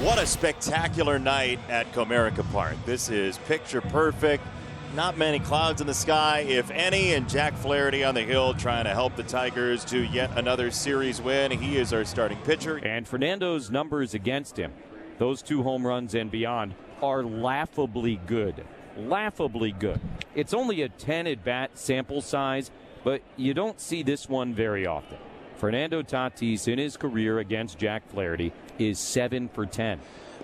What a spectacular night at Comerica Park. This is picture perfect. Not many clouds in the sky, if any, and Jack Flaherty on the hill trying to help the Tigers to yet another series win. He is our starting pitcher. And Fernando's numbers against him, those 2 home runs and beyond, are laughably good. Laughably good. It's only a 10 at-bat sample size, but you don't see this one very often. Fernando Tatis in his career against Jack Flaherty is 7 for 10.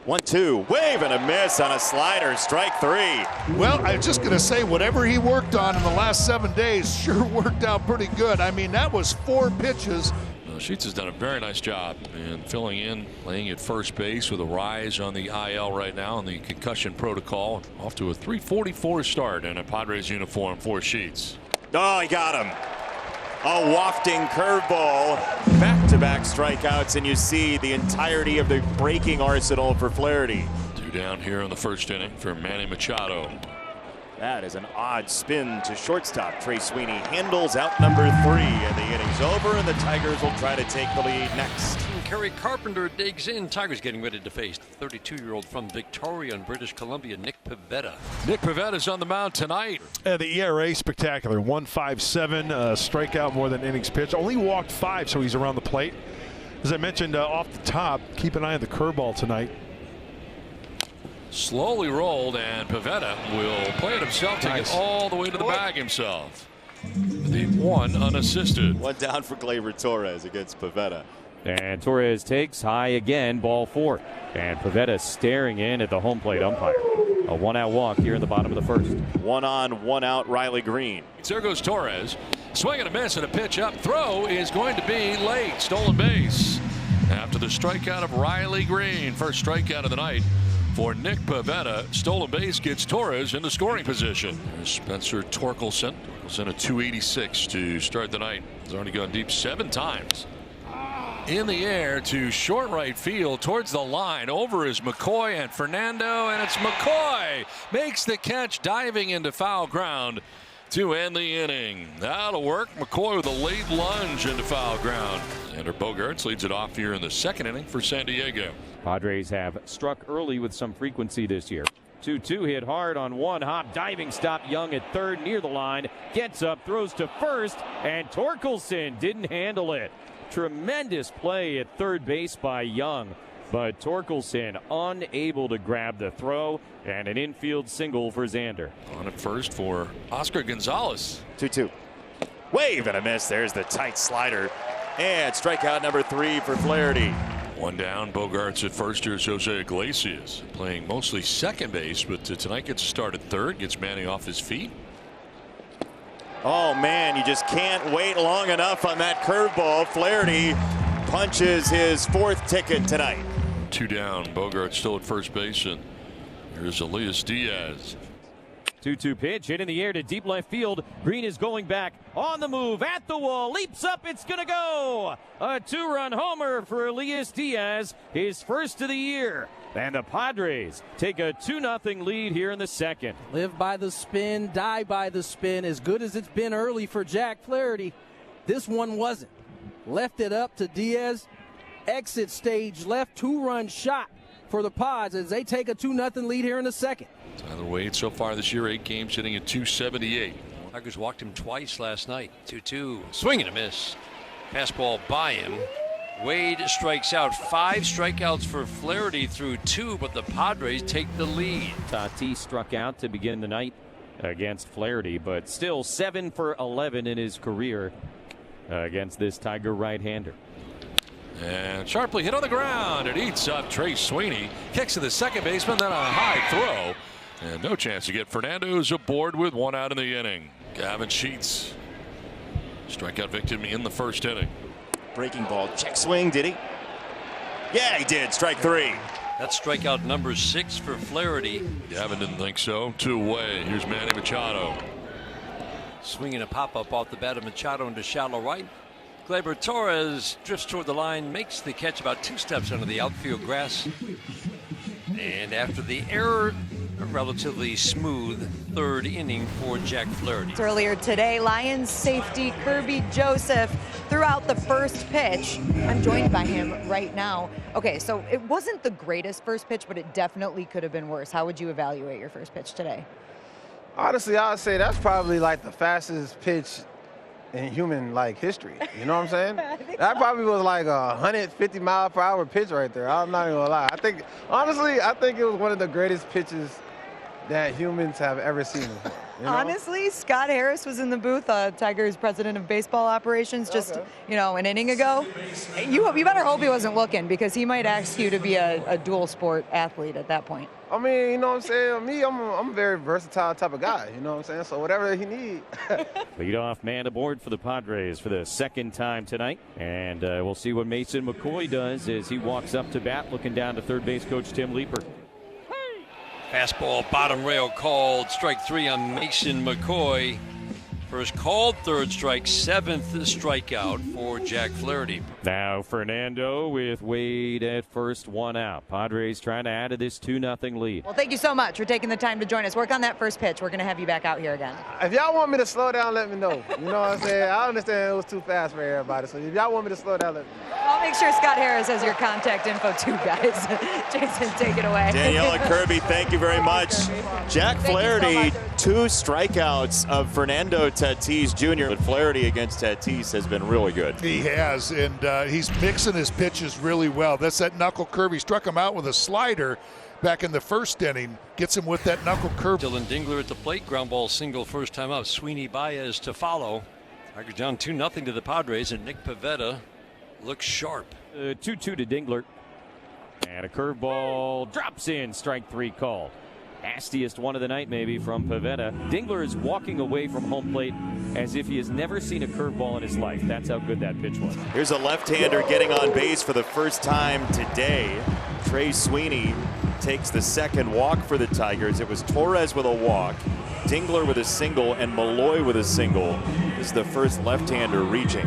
1-2, wave and a miss on a slider, strike 3. Well, I was just going to say, whatever he worked on in the last 7 days sure worked out pretty good. I mean, that was 4 pitches. Sheets has done a very nice job in filling in, playing at first base with a rise on the IL right now in the concussion protocol. Off to a .344 start in a Padres uniform for Sheets. Oh, he got him. A wafting curveball, back-to-back strikeouts, and you see the entirety of the breaking arsenal for Flaherty. 2 down here in the first inning for Manny Machado. That is an odd spin to shortstop. Trey Sweeney handles out number 3, and the inning's over, and the Tigers will try to take the lead next. Kerry Carpenter digs in. Tigers getting ready to face 32-year-old from Victoria in British Columbia, Nick Pivetta. Nick Pivetta's on the mound tonight. The ERA spectacular, 1.57, strikeout more than innings pitched. Only walked 5, so he's around the plate. As I mentioned off the top, keep an eye on the curveball tonight. Slowly rolled, and Pivetta will play it himself to get all the way to the bag himself. The 1 unassisted. 1 down for Gleyber Torres against Pivetta. And Torres takes high again, ball 4. And Pivetta staring in at the home plate umpire. A 1-out walk here in the bottom of the first. 1 on, 1 out, Riley Green. There goes Torres. Swing and a miss, and a pitch up. Throw is going to be late. Stolen base after the strikeout of Riley Green. First strikeout of the night for Nick Pivetta. Stolen base gets Torres into scoring position. There's Spencer Torkelson. Torkelson at .286 to start the night. He's already gone deep 7 times. In the air to short right field towards the line. Over is McCoy and Fernando, and it's McCoy makes the catch, diving into foul ground to end the inning. That'll work. McCoy with a late lunge into foul ground. Xander Bogaerts leads it off here in the second inning for San Diego. Padres have struck early with some frequency this year. 2-2 hit hard on 1 hop. Diving stop. Young at third near the line. Gets up, throws to first, and Torkelson didn't handle it. Tremendous play at third base by Young, but Torkelson unable to grab the throw, and an infield single for Xander. On at first for Oscar Gonzalez. 2-2. Wave and a miss. There's the tight slider. And strikeout number 3 for Flaherty. 1 down. Bogaerts at first. Here's Jose Iglesias playing mostly second base, but tonight gets a start at third. Gets Manny off his feet. Oh, man, you just can't wait long enough on that curveball. Flaherty punches his 4th ticket tonight. 2 down. Bogaerts still at first base, and here's Elias Díaz. 2-2 pitch hit in the air to deep left field. Green is going back on the move at the wall. Leaps up. It's going to go. A 2-run homer for Elias Díaz, his first of the year. And the Padres take a 2-0 lead here in the second. Live by the spin, die by the spin. As good as it's been early for Jack Flaherty, this one wasn't. Left it up to Diaz. Exit stage left, 2-run shot for the Pods as they take a 2-0 lead here in the second. Tyler Wade so far this year, 8 games, hitting at .278. Tigers walked him twice last night. 2-2. Swing and a miss. Fastball by him. Wade strikes out. 5 strikeouts for Flaherty through 2, but the Padres take the lead. Tatis struck out to begin the night against Flaherty, but still 7 for 11 in his career against this Tiger right-hander. And sharply hit on the ground. It eats up Trey Sweeney. Kicks to the second baseman, then a high throw. And no chance to get Fernando's aboard with 1 out in the inning. Gavin Sheets, strikeout victim in the first inning. Breaking ball, check swing, did he? Yeah, he did. Strike 3. That's strikeout number 6 for Flaherty. Gavin didn't think so. 2 away. Here's Manny Machado. Swinging a pop-up off the bat of Machado into shallow right. Gleyber Torres drifts toward the line, makes the catch about 2 steps under the outfield grass. And after the error a relatively smooth third inning for Jack Flaherty. Earlier today, Lions safety Kirby Joseph threw out the first pitch. I'm joined by him right now. Okay, so it wasn't the greatest first pitch, but it definitely could have been worse. How would you evaluate your first pitch today? Honestly, I would say that's probably like the fastest pitch in human history. You know what I'm saying? That probably was like a 150 mile per hour pitch right there. I'm not even gonna lie. I think it was one of the greatest pitches that humans have ever seen before. You know? Honestly, Scott Harris was in the booth, Tigers president of baseball operations, just an inning ago. You better hope he wasn't looking, because he might ask you to be a dual sport athlete at that point. I mean, you know what I'm saying? Me, I'm a very versatile type of guy. You know what I'm saying? So whatever he needs. Leadoff man aboard for the Padres for the second time tonight. And we'll see what Mason McCoy does as he walks up to bat, looking down to third base coach Tim Leeper. Fastball bottom rail called. Strike 3 on Mason McCoy. First called, third strike, seventh strikeout for Jack Flaherty. Now Fernando with Wade at first, one out. Padres trying to add to this 2-0 lead. Well, thank you so much for taking the time to join us. Work on that first pitch. We're going to have you back out here again. If y'all want me to slow down, let me know. You know what I'm saying? I understand it was too fast for everybody. So if y'all want me to slow down, let me know. I'll make sure Scott Harris has your contact info too, guys. Jason, take it away. Danielle and Kirby, thank you very much. Jack Flaherty, 2 strikeouts of Fernando Tatis Jr. But Flaherty against Tatis has been really good. He has, and he's mixing his pitches really well. That's that knuckle curve. He struck him out with a slider back in the first inning. Gets him with that knuckle curve. Dylan Dingler at the plate. Ground ball single first time out. Sweeney Baez to follow. Tigers down 2-0 to the Padres, and Nick Pivetta looks sharp. 2-2 to Dingler. And a curveball drops in. Strike 3 called. Nastiest one of the night maybe from Pivetta. Dingler is walking away from home plate as if he has never seen a curveball in his life. That's how good that pitch was. Here's a left-hander getting on base for the first time today. Trey Sweeney takes the second walk for the Tigers. It was Torres with a walk, Dingler with a single, and Malloy with a single. This is the first left-hander reaching.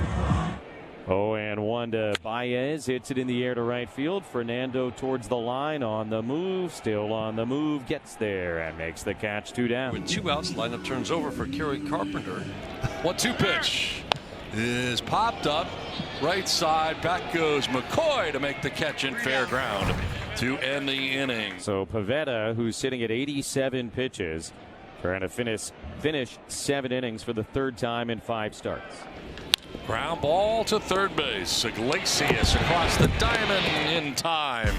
0-1 to Baez. Hits it in the air to right field. Fernando towards the line, on the move, still on the move, gets there and makes the catch. 2 down. With 2 outs, lineup turns over for Kerry Carpenter. 1-2 pitch is popped up. Right side, back goes McCoy to make the catch in fair ground to end the inning. So Pivetta, who's sitting at 87 pitches, trying to finish 7 innings for the third time in 5 starts. Ground ball to third base. Iglesias across the diamond in time.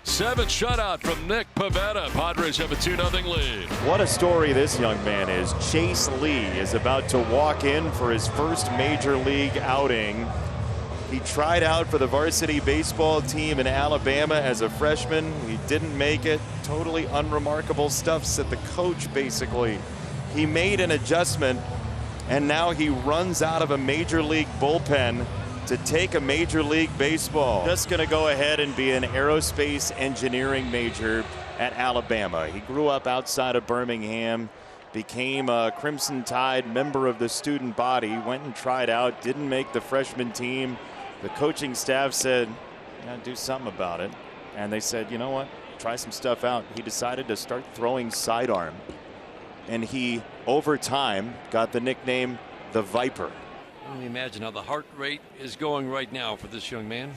7th shutout from Nick Pivetta. Padres have a 2-0 lead. What a story this young man is. Chase Lee is about to walk in for his first major league outing. He tried out for the varsity baseball team in Alabama as a freshman. He didn't make it. Totally unremarkable stuff, said the coach basically. He made an adjustment, and now he runs out of a major league bullpen to take a major league baseball. Just going to go ahead and be an aerospace engineering major at Alabama. He grew up outside of Birmingham, became a Crimson Tide member of the student body, went and tried out, didn't make the freshman team. The coaching staff said, "Gotta do something about it." And they said, you know what, try some stuff out. He decided to start throwing sidearm. And he, over time, got the nickname the Viper. Only imagine how the heart rate is going right now for this young man.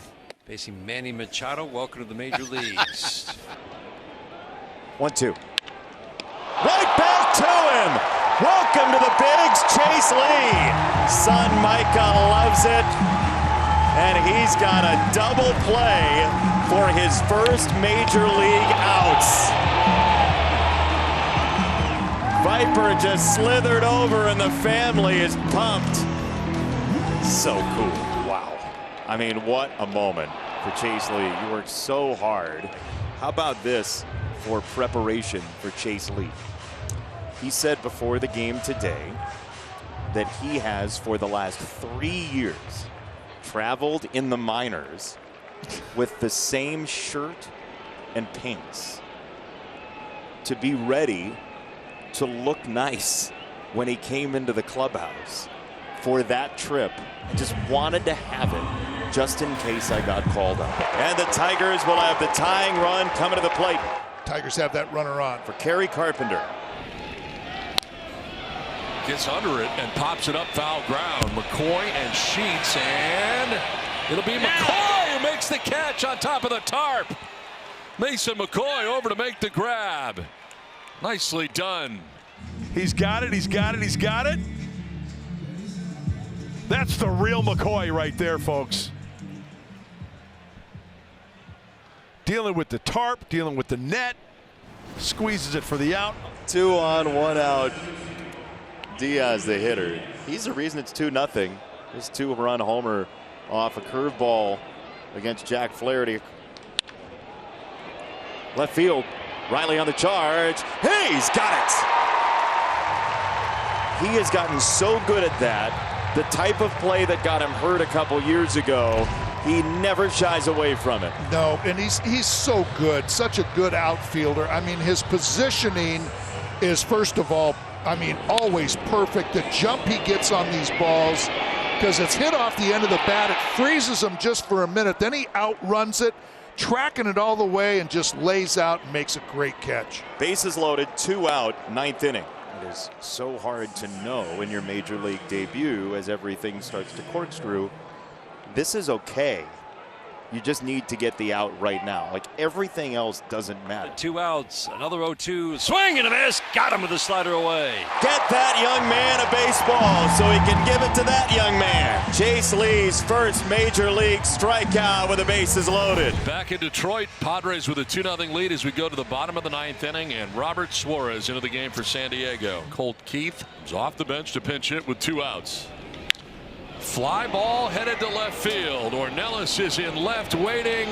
Facing Manny Machado. Welcome to the major leagues. 1-2. Right back to him. Welcome to the bigs, Chase Lee. Son Micah loves it. And he's got a double play for his first major league outs. Viper just slithered over and the family is pumped. So cool. Wow. I mean, what a moment for Chase Lee. You worked so hard. How about this for preparation for Chase Lee? He said before the game today that he has, for the last 3 years, traveled in the minors with the same shirt and pants to be ready to look nice when he came into the clubhouse for that trip. I just wanted to have it just in case I got called up. And the Tigers will have the tying run coming to the plate. Tigers have that runner on. For Kerry Carpenter. Gets under it and pops it up foul ground. McCoy and Sheets, and it'll be McCoy who makes the catch on top of the tarp. Mason McCoy over to make the grab. Nicely done. He's got it. He's got it. He's got it. That's the real McCoy right there, folks. Dealing with the tarp, dealing with the net, squeezes it for the out. 2 on, 1 out. Diaz, the hitter. He's the reason it's 2-0. His 2-run homer off a curveball against Jack Flaherty. Left field. Riley on the charge. Hey, he's got it. He has gotten so good at that. The type of play that got him hurt a couple years ago. He never shies away from it. No, and he's so good, such a good outfielder. I mean, his positioning is, first of all, I mean, always perfect. The jump he gets on these balls, because it's hit off the end of the bat, it freezes him just for a minute. Then he outruns it, tracking it all the way, and just lays out and makes a great catch. Bases loaded, 2 out, 9th inning. It is so hard to know in your major league debut as everything starts to corkscrew. This is okay. You just need to get the out right now. Like, everything else doesn't matter. 2 outs, another 0-2, swing and a miss, got him with the slider away. Get that young man a baseball so he can give it to that young man. Chase Lee's first major league strikeout with the bases loaded. Back in Detroit, Padres with a 2-0 lead as we go to the bottom of the 9th inning, and Robert Suarez into the game for San Diego. Colt Keith is off the bench to pinch hit with 2 outs. Fly ball headed to left field. Ornelas is in left waiting,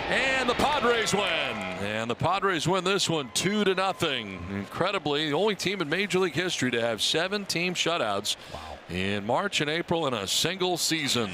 and the Padres win. And the Padres win this one 2-0. Incredibly, the only team in Major League history to have 7 team shutouts in March and April in a single season.